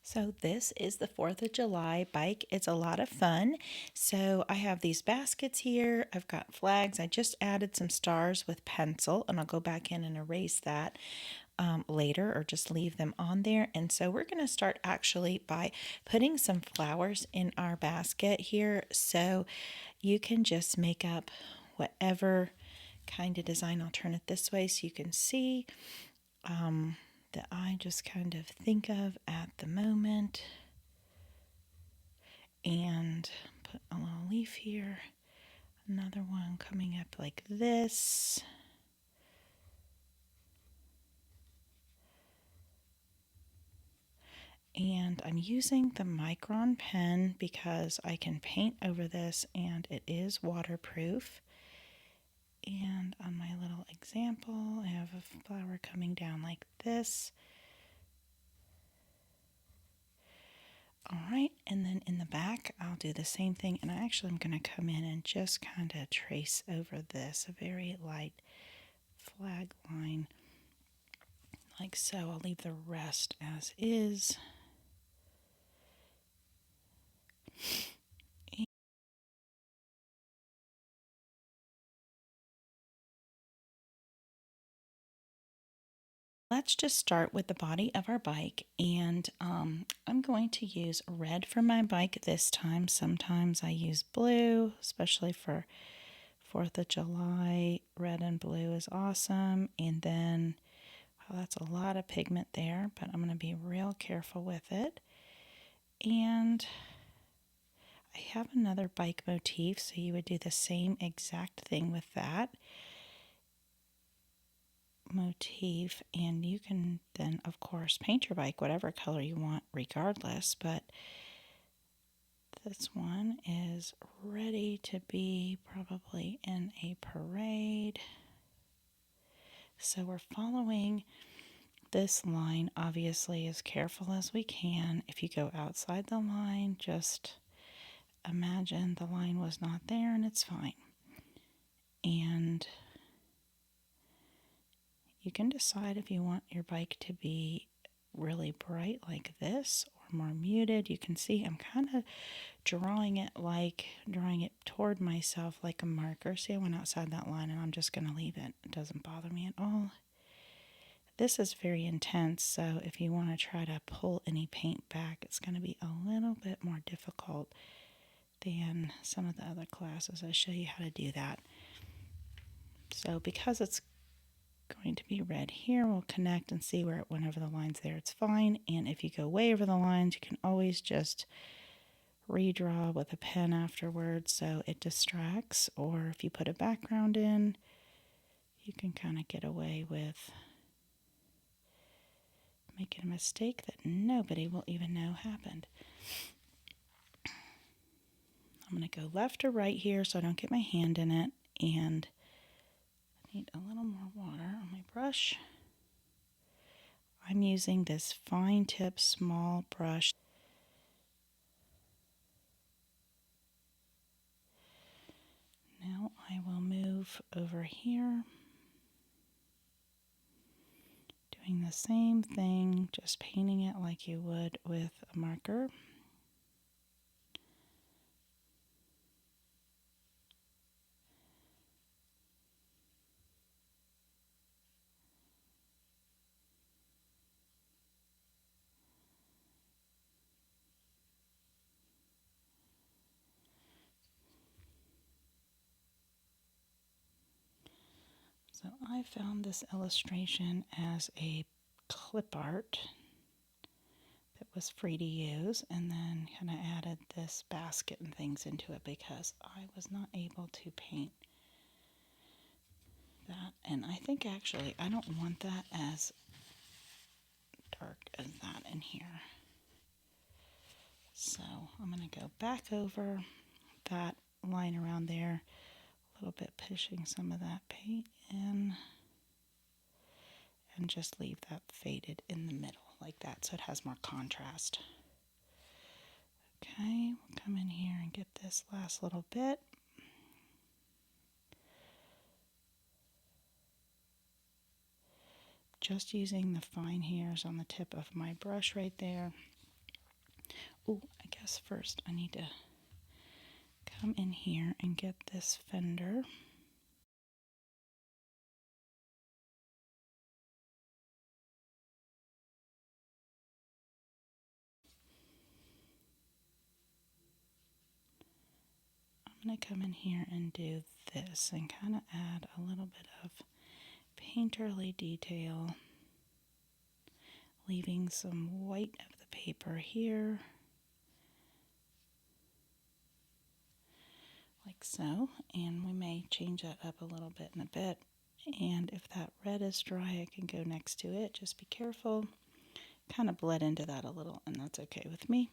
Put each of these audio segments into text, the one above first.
So this is the 4th of July bike. It's a lot of fun. So I have these baskets here. I've got flags. I just added some stars with pencil, and I'll go back in and erase that later or just leave them on there. And so we're going to start actually by putting some flowers in our basket here. So you can just make up whatever kind of design. I'll turn it this way so you can see that I just kind of think of at the moment. And put a little leaf here, another one coming up like this. And I'm using the Micron pen because I can paint over this and it is waterproof. And on my little example, I have a flower coming down like this. All right, and then in the back, I'll do the same thing. And I actually am going to come in and just kind of trace over this, a very light flag line, like so. I'll leave the rest as is. Let's just start with the body of our bike, and I'm going to use red for my bike this time. Sometimes I use blue, especially for 4th of July. Red and blue is awesome. And then, well, that's a lot of pigment there, but I'm going to be real careful with it. And I have another bike motif, so you would do the same exact thing with that motif, and you can then of course paint your bike whatever color you want regardless, but this one is ready to be probably in a parade. So we're following this line obviously as careful as we can. If you go outside the line, just imagine the line was not there and it's fine. And you can decide if you want your bike to be really bright like this or more muted. You can see I'm kind of drawing it toward myself like a marker. See, I went outside that line and I'm just going to leave it. It doesn't bother me at all. This is very intense, so if you want to try to pull any paint back, it's going to be a little bit more difficult than some of the other classes. I'll show you how to do that. So because it's going to be red here, we'll connect and see where it went over the lines there. It's fine. And if you go way over the lines, you can always just redraw with a pen afterwards so it distracts. Or if you put a background in, you can kind of get away with making a mistake that nobody will even know happened. I'm going to go left or right here so I don't get my hand in it, and I need a little more water on my brush. I'm using this fine tip small brush. Now I will move over here, doing the same thing, just painting it like you would with a marker. So I found this illustration as a clip art that was free to use, and then kind of added this basket and things into it because I was not able to paint that. And I think actually I don't want that as dark as that in here. So I'm going to go back over that line around there, little bit pushing some of that paint in, and just leave that faded in the middle like that so it has more contrast. Okay, we'll come in here and get this last little bit. Just using the fine hairs on the tip of my brush right there. Oh, I guess first I need to come in here and get this fender. I'm going to come in here and do this and kind of add a little bit of painterly detail, leaving some white of the paper here, like so, and we may change that up a little bit in a bit. And if that red is dry, I can go next to it. Just be careful. Kind of bled into that a little, and that's okay with me.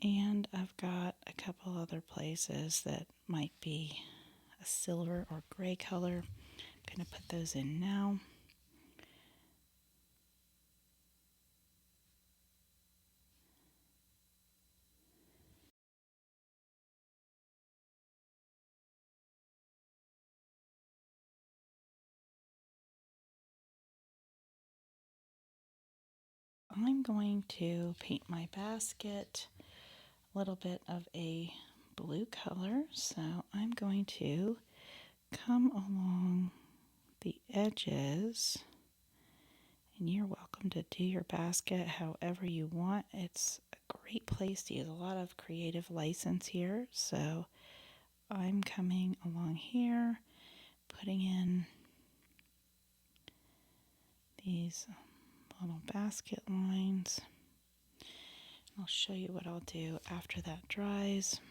And I've got a couple other places that might be a silver or gray color. I'm going to put those in now. I'm going to paint my basket a little bit of a blue color, so I'm going to come along the edges, and you're welcome to do your basket however you want. It's a great place to use a lot of creative license here, so I'm coming along here, putting in these little basket lines. I'll show you what I'll do after that dries.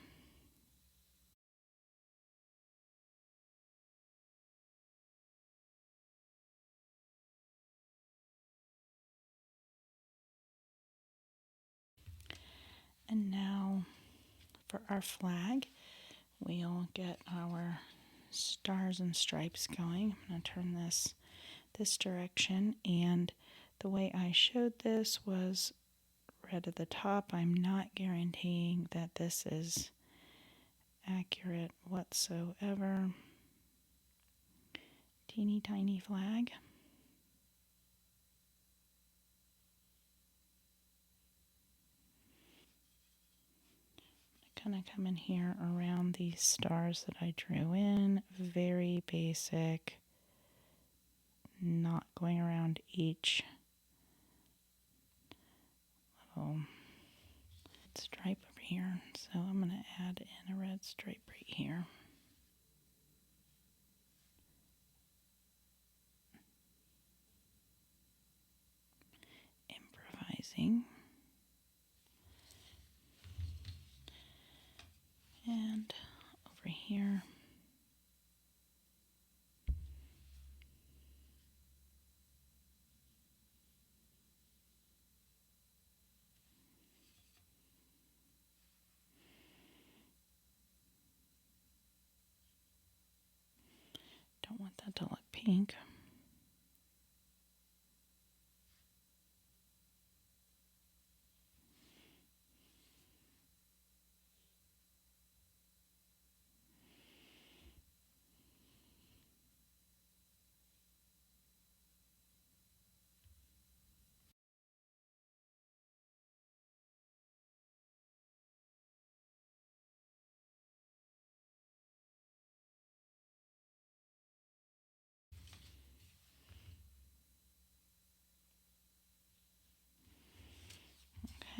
And now for our flag, we'll get our stars and stripes going. I'm going to turn this direction, and the way I showed this was red at the top. I'm not guaranteeing that this is accurate whatsoever. Teeny tiny flag. Kind of come in here around these stars that I drew in. Very basic. Not going around each little stripe over here. So I'm going to add in a red stripe right here. Improvising. And over here. Don't want that to look pink.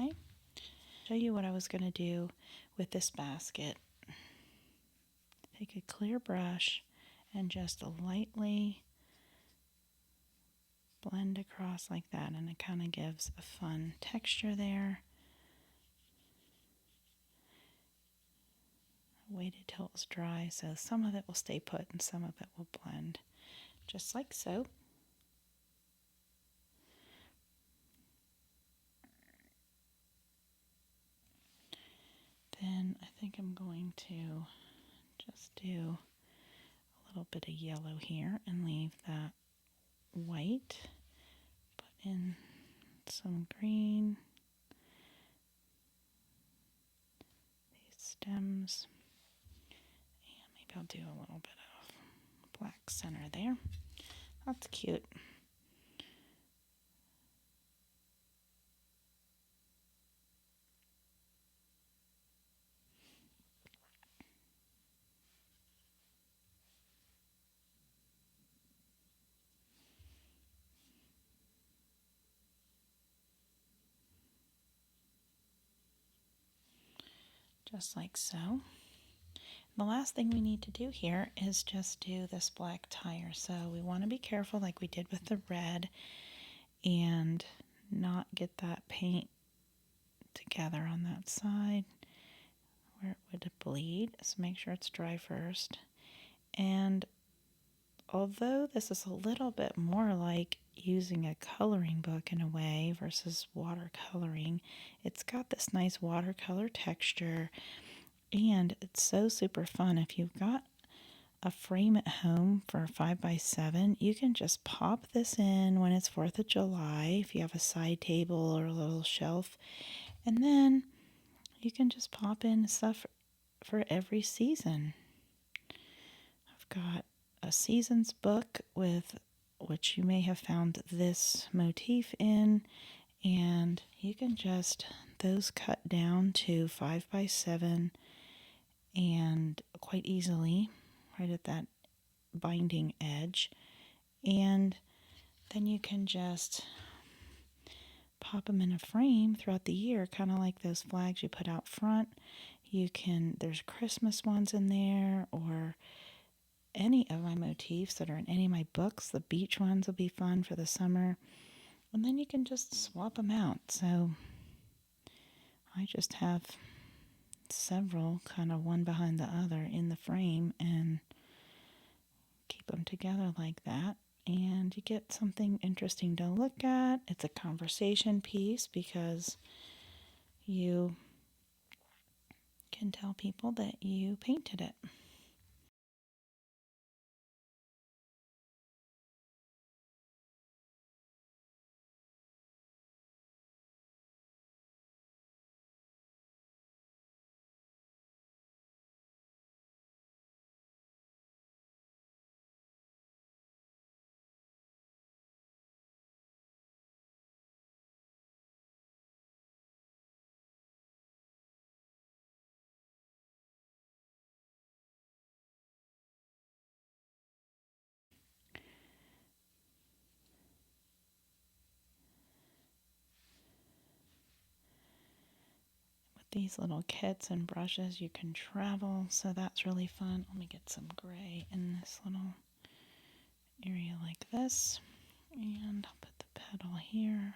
Okay. Show you what I was going to do with this basket. Take a clear brush and just lightly blend across like that, and it kind of gives a fun texture there. Waited till it was dry, so some of it will stay put and some of it will blend, just like so. Then I think I'm going to just do little bit of yellow here and leave that white. Put in some green. These stems. And maybe I'll do a little bit of black center there. That's cute. Just like so. The last thing we need to do here is just do this black tire. So we want to be careful like we did with the red and not get that paint together on that side where it would bleed. So make sure it's dry first. And although this is a little bit more like using a coloring book in a way versus watercoloring, it's got this nice watercolor texture. And it's so super fun. If you've got a frame at home for a 5x7, you can just pop this in when it's 4th of July, if you have a side table or a little shelf. And then you can just pop in stuff for every season. I've got a seasons book with which you may have found this motif in. And you can just, those cut down to 5x7 and quite easily right at that binding edge, and then you can just pop them in a frame throughout the year, kind of like those flags you put out front. You can, there's Christmas ones in there, or any of my motifs that are in any of my books. The beach ones will be fun for the summer, and then you can just swap them out. So I just have several kind of one behind the other in the frame and keep them together like that, and you get something interesting to look at. It's a conversation piece because you can tell people that you painted it. These little kits and brushes, you can travel, so that's really fun. Let me get some gray in this little area like this, and I'll put the petal here.